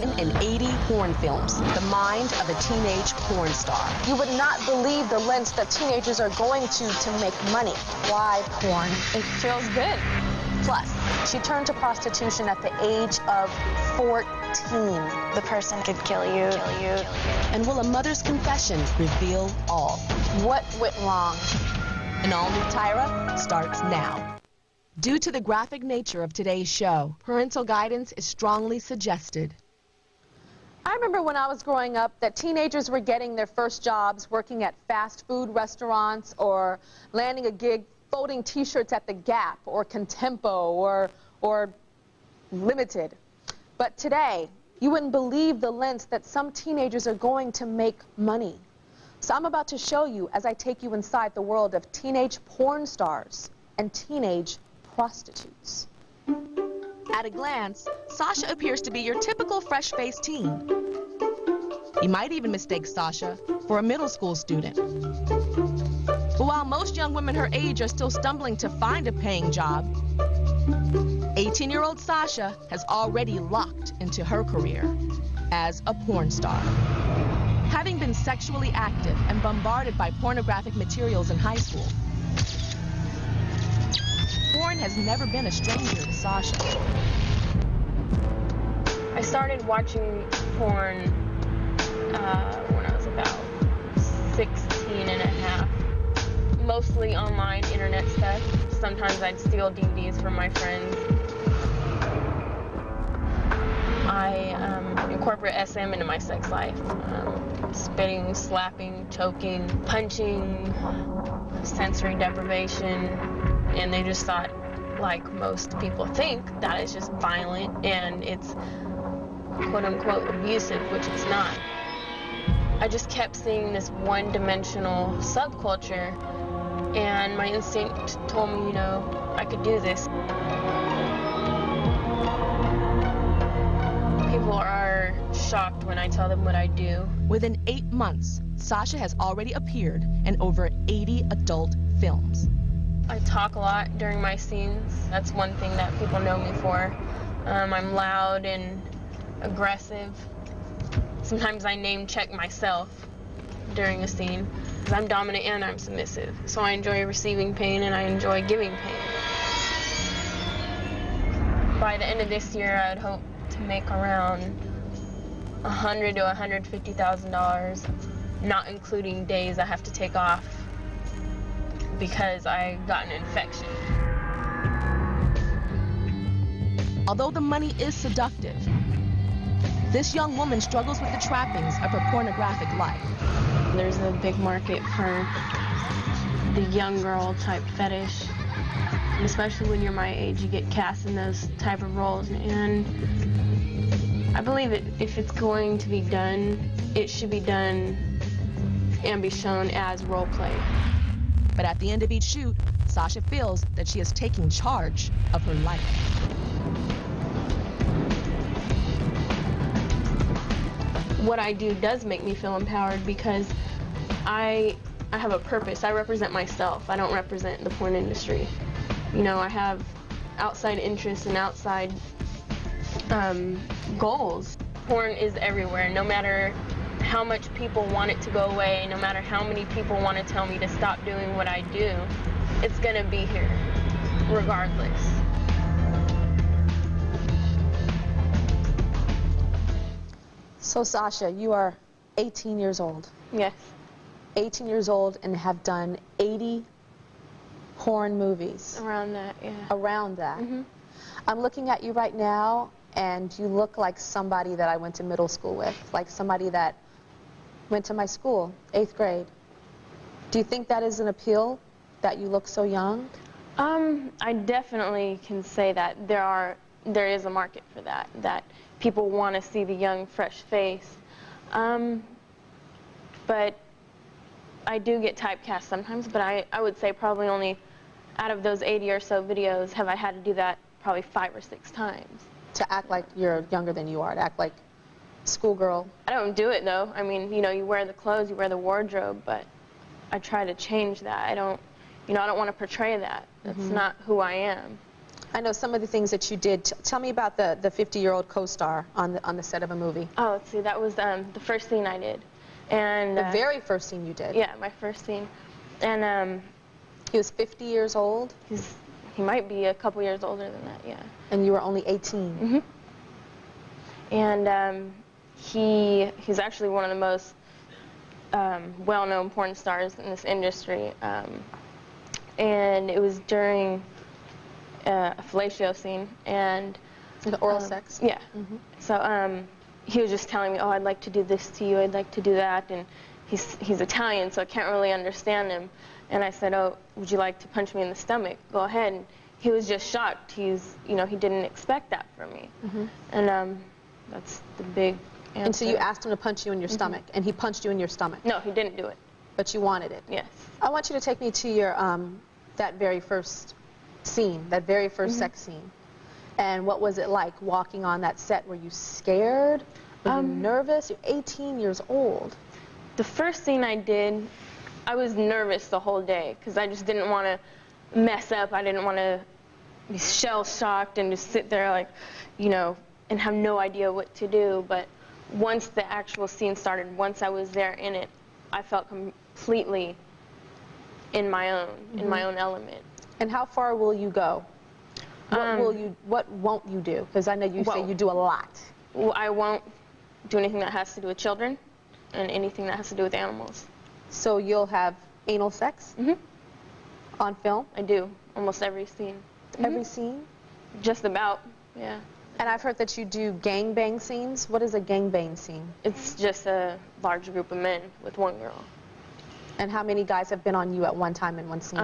In 80 porn films, the mind of a teenage porn star. You would not believe the lengths that teenagers are going to make money. Why porn? It feels good. Plus, she turned to prostitution at the age of 14. The person could kill you. And will a mother's confession reveal all? What went wrong? An all-new Tyra starts now. Due to the graphic nature of today's show, parental guidance is strongly suggested. I remember when I was growing up that teenagers were getting their first jobs working at fast food restaurants or landing a gig folding t-shirts at the Gap or Contempo or Limited. But today, you wouldn't believe the lengths that some teenagers are going to make money. So I'm about to show you as I take you inside the world of teenage porn stars and teenage prostitutes. At a glance, Sasha appears to be your typical fresh-faced teen. You might even mistake Sasha for a middle school student. But while most young women her age are still stumbling to find a paying job, 18-year-old Sasha has already locked into her career as a porn star. Having been sexually active and bombarded by pornographic materials in high school, porn has never been a stranger to Sasha. I started watching porn when I was about 16 and a half. Mostly online internet stuff. Sometimes I'd steal DVDs from my friends. I incorporate SM into my sex life. Spitting, slapping, choking, punching, sensory deprivation. And they just thought, like most people think, that it's just violent and it's quote-unquote abusive, which it's not. I just kept seeing this one-dimensional subculture, and my instinct told me, you know, I could do this. People are shocked when I tell them what I do. Within 8 months, Sasha has already appeared in over 80 adult films. I talk a lot during my scenes. That's one thing that people know me for. I'm loud and aggressive. Sometimes I name check myself during a scene. Because I'm dominant and I'm submissive. So I enjoy receiving pain and I enjoy giving pain. By the end of this year, I'd hope to make around $100,000 to $150,000, not including days I have to take off because I got an infection. Although the money is seductive, this young woman struggles with the trappings of her pornographic life. There's a big market for the young girl type fetish. And especially when you're my age, you get cast in those type of roles. And I believe if it's going to be done, it should be done and be shown as role play. But at the end of each shoot, Sasha feels that she is taking charge of her life. What I do does make me feel empowered because I have a purpose. I represent myself. I don't represent the porn industry. You know, I have outside interests and outside goals. Porn is everywhere, no matter how much people want it to go away, no matter how many people want to tell me to stop doing what I do, it's gonna be here, regardless. So Sasha, you are 18 years old. Yes. 18 years old and have done 80 porn movies. Around that, yeah. Around that. Mm-hmm. I'm looking at you right now and you look like somebody that I went to middle school with, like somebody that went to my school, 8th grade. Do you think that is an appeal, that you look so young? I definitely can say that there is a market for that, that people want to see the young, fresh face. But I do get typecast sometimes, but I would say probably only out of those 80 or so videos have I had to do that probably 5 or 6 times. To act like you're younger than you are, to act like schoolgirl. I don't do it though. I mean, you know, you wear the clothes, you wear the wardrobe, but I try to change that. I don't want to portray that. That's not who I am. I know some of the things that you did. Tell me about the 50-year-old co-star on the set of a movie. Oh, let's see, that was the first scene I did. And The very first scene you did. Yeah, my first scene. And he was 50 years old? He might be a couple years older than that, yeah. And you were only 18? Mm-hmm. And he's actually one of the most well-known porn stars in this industry. And it was during a fellatio scene, and the oral sex? Yeah. So he was just telling me, oh, I'd like to do this to you, I'd like to do that, and he's Italian, so I can't really understand him. And I said, oh, would you like to punch me in the stomach? Go ahead. And he was just shocked. He didn't expect that from me. And that's the big answer. And so you asked him to punch you in your stomach, and he punched you in your stomach? No, he didn't do it. But you wanted it? Yes. I want you to take me to your that very first scene, that very first sex scene. And what was it like walking on that set? Were you scared? Were you nervous? You're 18 years old. The first scene I did, I was nervous the whole day because I just didn't want to mess up. I didn't want to be shell-shocked and just sit there like, and have no idea what to do. But once the actual scene started, once I was there in it, I felt completely in my own element. And how far will you go? What won't you do? Because I know you say you do a lot. Well, I won't do anything that has to do with children and anything that has to do with animals. So you'll have anal sex? On film? I do, almost every scene. Every scene? Just about, yeah. And I've heard that you do gangbang scenes. What is a gangbang scene? It's just a large group of men with one girl. And how many guys have been on you at one time in one scene?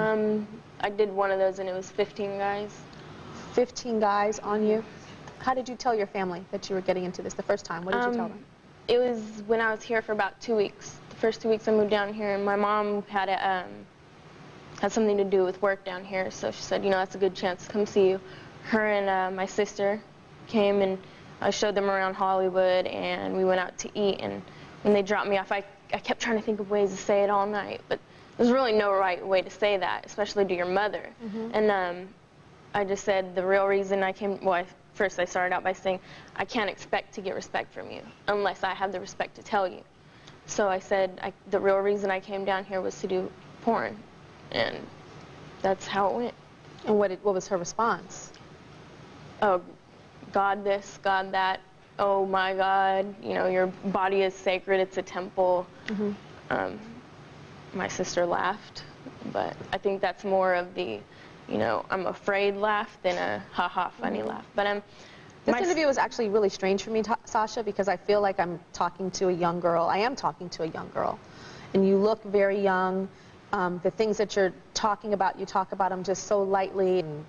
I did one of those, and it was 15 guys. 15 guys on you? How did you tell your family that you were getting into this the first time? What did you tell them? It was when I was here for about 2 weeks. The first 2 weeks I moved down here, and my mom had something to do with work down here, so she said, that's a good chance to come see you. Her and my sister came, and I showed them around Hollywood, and we went out to eat, and when they dropped me off, I kept trying to think of ways to say it all night, but there's really no right way to say that, especially to your mother. And I just said the real reason I came, first I started out by saying, I can't expect to get respect from you unless I have the respect to tell you. So I said the real reason I came down here was to do porn, and that's how it went. And what was her response? Oh, God this, God that. Oh my God, your body is sacred, it's a temple. My sister laughed, but I think that's more of the, I'm afraid laugh than a ha-ha funny laugh. But this interview was actually really strange for me, Sasha, because I feel like I'm talking to a young girl. I am talking to a young girl. And you look very young. The things that you're talking about, you talk about them just so lightly. And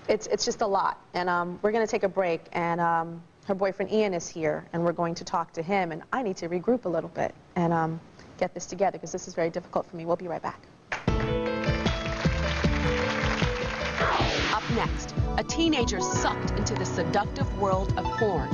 it's just a lot. And we're going to take a break, and her boyfriend Ian is here, and we're going to talk to him. And I need to regroup a little bit and get this together, because this is very difficult for me. We'll be right back. Up next, a teenager sucked into the seductive world of porn.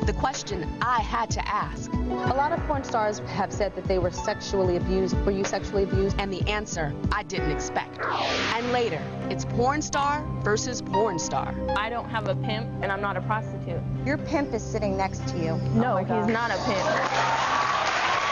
The question I had to ask. A lot of porn stars have said that they were sexually abused. Were you sexually abused? And the answer I didn't expect. And later, it's porn star versus porn star. I don't have a pimp, and I'm not a prostitute. Your pimp is sitting next to you. No, he's not a pimp.